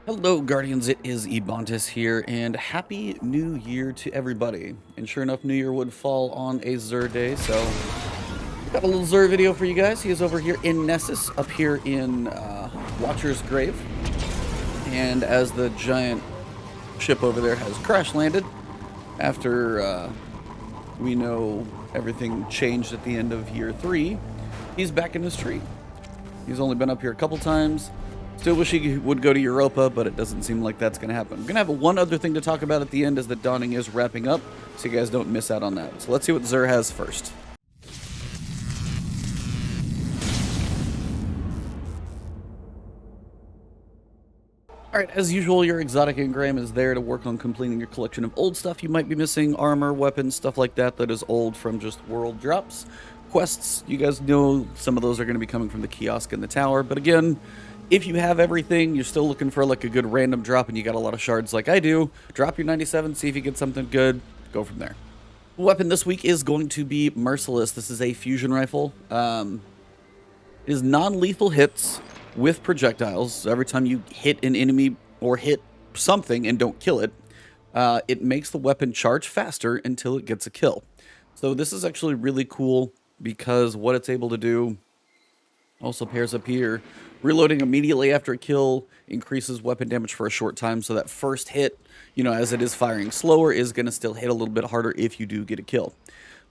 Hello, Guardians. It is Ebontis here, and Happy New Year to everybody. And sure enough, New Year would fall on a Xur day, so got a little Xur video for you guys. He is over here in Nessus, up here in Watcher's Grave. And as the giant ship over there has crash landed, after we know everything changed at the end of year 3, he's back in his tree. He's only been up here a couple times. Still wish he would go to Europa, but it doesn't seem like that's going to happen. I'm going to have one other thing to talk about at the end as the Dawning is wrapping up, so you guys don't miss out on that. So let's see what Xur has first. Alright, as usual, your exotic engram is there to work on completing your collection of old stuff you might be missing, armor, weapons, stuff like that that is old from just world drops. Quests, you guys know some of those are going to be coming from the kiosk in the tower, but again, if you have everything, you're still looking for like a good random drop and you got a lot of shards like I do, drop your 97, see if you get something good, go from there. The weapon this week is going to be Merciless. This is a fusion rifle. It is non-lethal hits with projectiles. So every time you hit an enemy or hit something and don't kill it, it makes the weapon charge faster until it gets a kill. So this is actually really cool because what it's able to do also pairs up here. Reloading immediately after a kill increases weapon damage for a short time, so that first hit, as it is firing slower, is going to still hit a little bit harder if you do get a kill.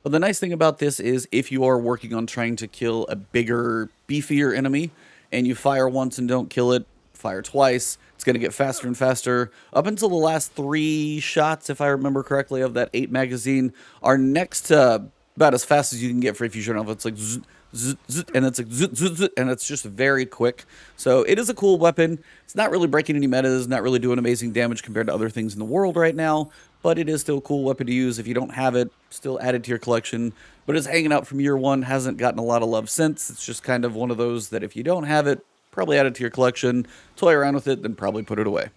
But the nice thing about this is if you are working on trying to kill a bigger, beefier enemy, and you fire once and don't kill it, fire twice, it's going to get faster and faster. Up until the last 3 shots, if I remember correctly, of that 8 magazine, are next to about as fast as you can get for a fusion rifle. It's like zzz, zzz, zzz, and it's like zzz, zzz, zzz, and it's just very quick. So it is a cool weapon. It's not really breaking any metas, not really doing amazing damage compared to other things in the world right now, but it is still a cool weapon to use. If you don't have it, still add it to your collection. But it's hanging out from year 1, hasn't gotten a lot of love since. It's just kind of one of those that if you don't have it, probably add it to your collection, toy around with it, then probably put it away.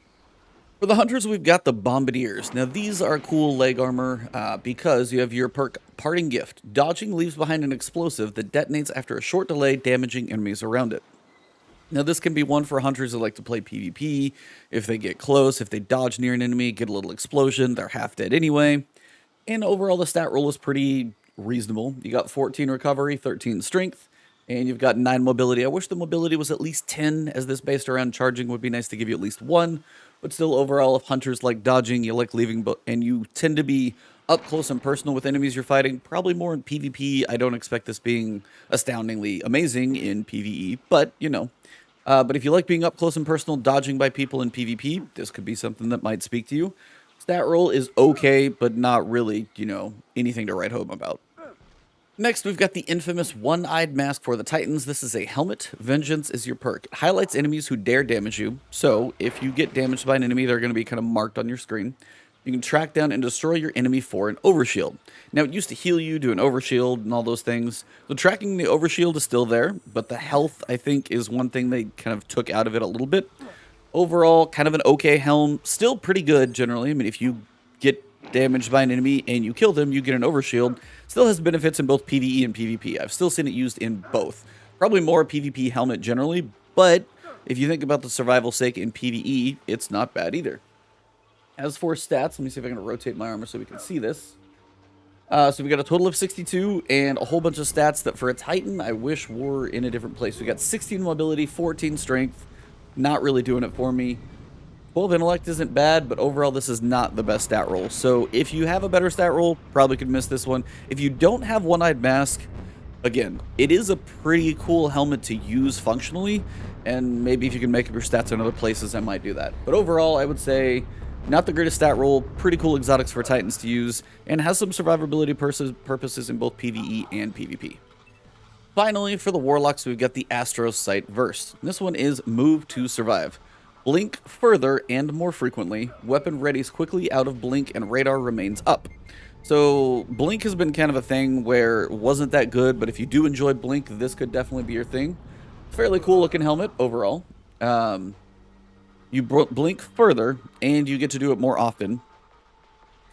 For the hunters, we've got the Bombardiers. Now, these are cool leg armor because you have your perk Parting Gift. Dodging leaves behind an explosive that detonates after a short delay, damaging enemies around it. Now, this can be one for hunters that like to play PvP. If they get close, if they dodge near an enemy, get a little explosion, they're half dead anyway. And overall, the stat roll is pretty reasonable. You got 14 recovery, 13 strength, and you've got 9 mobility. I wish the mobility was at least 10, as this based around charging would be nice to give you at least 1. But still, overall, if hunters like dodging, you like leaving, and you tend to be up close and personal with enemies you're fighting, probably more in PvP. I don't expect this being astoundingly amazing in PvE, but, but if you like being up close and personal, dodging by people in PvP, this could be something that might speak to you. Stat roll is okay, but not really, anything to write home about. Next, we've got the infamous One-Eyed Mask for the Titans. This is a helmet. Vengeance is your perk. It highlights enemies who dare damage you. So, if you get damaged by an enemy, they're going to be kind of marked on your screen. You can track down and destroy your enemy for an overshield. Now, it used to heal you, do an overshield, and all those things. So, tracking the overshield is still there, but the health, I think, is one thing they kind of took out of it a little bit. Overall, kind of an okay helm. Still pretty good, generally. I mean, if you get damaged by an enemy and you kill them, you get an overshield. Still has benefits in both PvE and PvP. I've still seen it used in both. Probably more a PvP helmet generally, but if you think about the survival sake in PvE, it's not bad either. As for stats, let me see if I can rotate my armor so we can see this. So we got a total of 62 and a whole bunch of stats that for a Titan, I wish were in a different place. We got 16 mobility, 14 strength, not really doing it for me. 12 intellect isn't bad, but overall this is not the best stat roll. So if you have a better stat roll, probably could miss this one. If you don't have One-Eyed Mask, again, it is a pretty cool helmet to use functionally, and maybe if you can make up your stats in other places, I might do that. But overall, I would say not the greatest stat roll, pretty cool exotics for Titans to use, and has some survivability purposes in both PvE and PvP. Finally, for the Warlocks, we've got the Astrocyte Verse. This one is Move to Survive. Blink further and more frequently. Weapon readies quickly out of blink and radar remains up. So blink has been kind of a thing where it wasn't that good, but if you do enjoy blink, this could definitely be your thing. Fairly cool looking helmet overall. You blink further and you get to do it more often.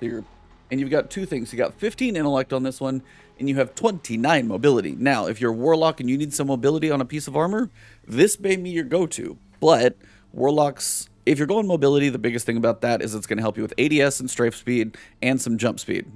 So you've got 2 things. You got 15 intellect on this one, and you have 29 mobility. Now, if you're a Warlock and you need some mobility on a piece of armor, this may be your go-to. But Warlocks if you're going mobility, the biggest thing about that is it's going to help you with ADS and strafe speed and some jump speed.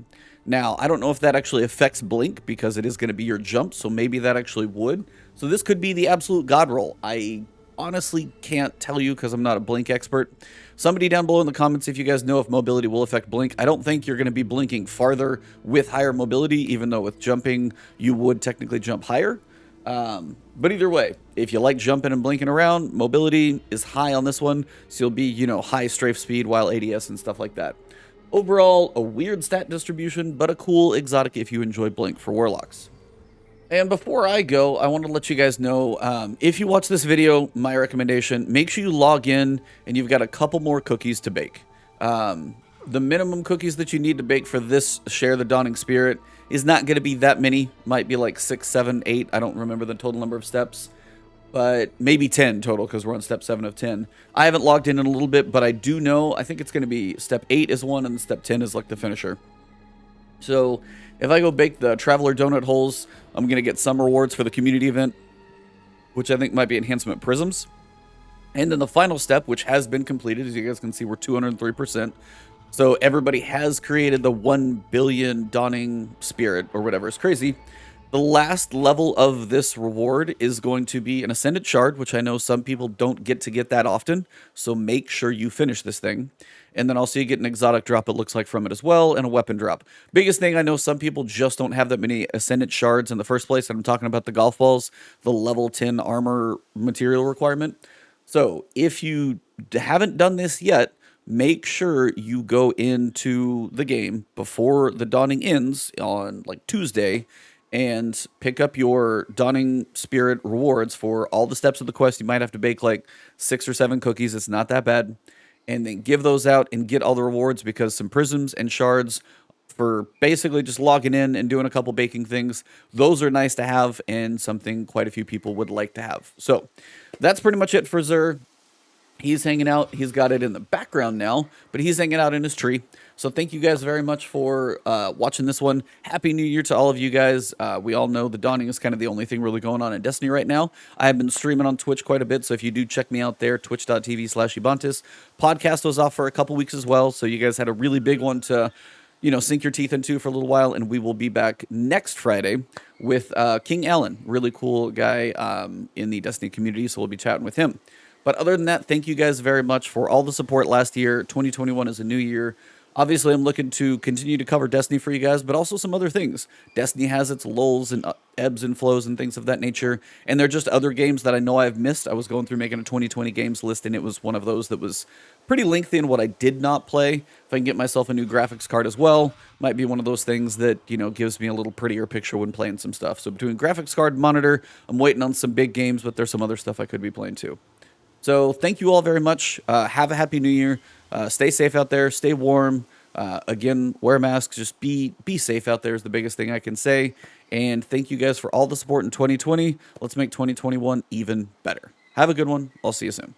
Now, I don't know if that actually affects blink because it is going to be your jump, so maybe that actually would. So this could be the absolute god roll. I honestly can't tell you because I'm not a blink expert. Somebody down below in the comments if you guys know if mobility will affect blink. I don't think you're going to be blinking farther with higher mobility, even though with jumping you would technically jump higher. But either way, if you like jumping and blinking around, mobility is high on this one, so you'll be, you know, high strafe speed while ADS and stuff like that. Overall, a weird stat distribution, but a cool exotic if you enjoy blink for Warlocks. And before I go, I want to let you guys know, if you watch this video, my recommendation, make sure you log in and you've got a couple more cookies to bake. The minimum cookies that you need to bake for this Share the Dawning Spirit is not going to be that many. Might be like 6, 7, 8. I don't remember the total number of steps. But maybe 10 total because we're on step 7 of 10. I haven't logged in a little bit, but I do know, I think it's going to be step 8 is one and step 10 is like the finisher. So if I go bake the Traveler Donut Holes, I'm going to get some rewards for the community event, which I think might be enhancement prisms. And then the final step, which has been completed, as you guys can see, we're 203%. So everybody has created the 1 billion Dawning Spirit or whatever. It's crazy. The last level of this reward is going to be an Ascendant Shard, which I know some people don't get to get that often. So make sure you finish this thing. And then also you get an exotic drop, it looks like, from it as well, and a weapon drop. Biggest thing, I know some people just don't have that many Ascendant Shards in the first place. And I'm talking about the golf balls, the level 10 armor material requirement. So if you haven't done this yet, make sure you go into the game before the dawning ends on like Tuesday and pick up your Dawning Spirit rewards for all the steps of the quest. You might have to bake like 6 or 7 cookies. It's not that bad. And then give those out and get all the rewards because some prisms and shards for basically just logging in and doing a couple baking things, those are nice to have and something quite a few people would like to have. So that's pretty much it for Xur. He's hanging out. He's got it in the background now, but he's hanging out in his tree. So thank you guys very much for watching this one. Happy New Year to all of you guys. We all know the Dawning is kind of the only thing really going on in Destiny right now. I have been streaming on Twitch quite a bit, so if you do check me out there, twitch.tv/Ebontis. Podcast was off for a couple weeks as well, so you guys had a really big one to, you know, sink your teeth into for a little while, and we will be back next Friday with King Allen, really cool guy in the Destiny community, so we'll be chatting with him. But other than that, thank you guys very much for all the support last year. 2021 is a new year. Obviously, I'm looking to continue to cover Destiny for you guys, but also some other things. Destiny has its lulls and ebbs and flows and things of that nature. And there are just other games that I know I've missed. I was going through making a 2020 games list, and it was one of those that was pretty lengthy in what I did not play. If I can get myself a new graphics card as well, might be one of those things that, you know, gives me a little prettier picture when playing some stuff. So between graphics card, monitor, I'm waiting on some big games, but there's some other stuff I could be playing too. So thank you all very much. Have a happy new year. Stay safe out there. Stay warm. Again, wear masks. Just be safe out there is the biggest thing I can say. And thank you guys for all the support in 2020. Let's make 2021 even better. Have a good one. I'll see you soon.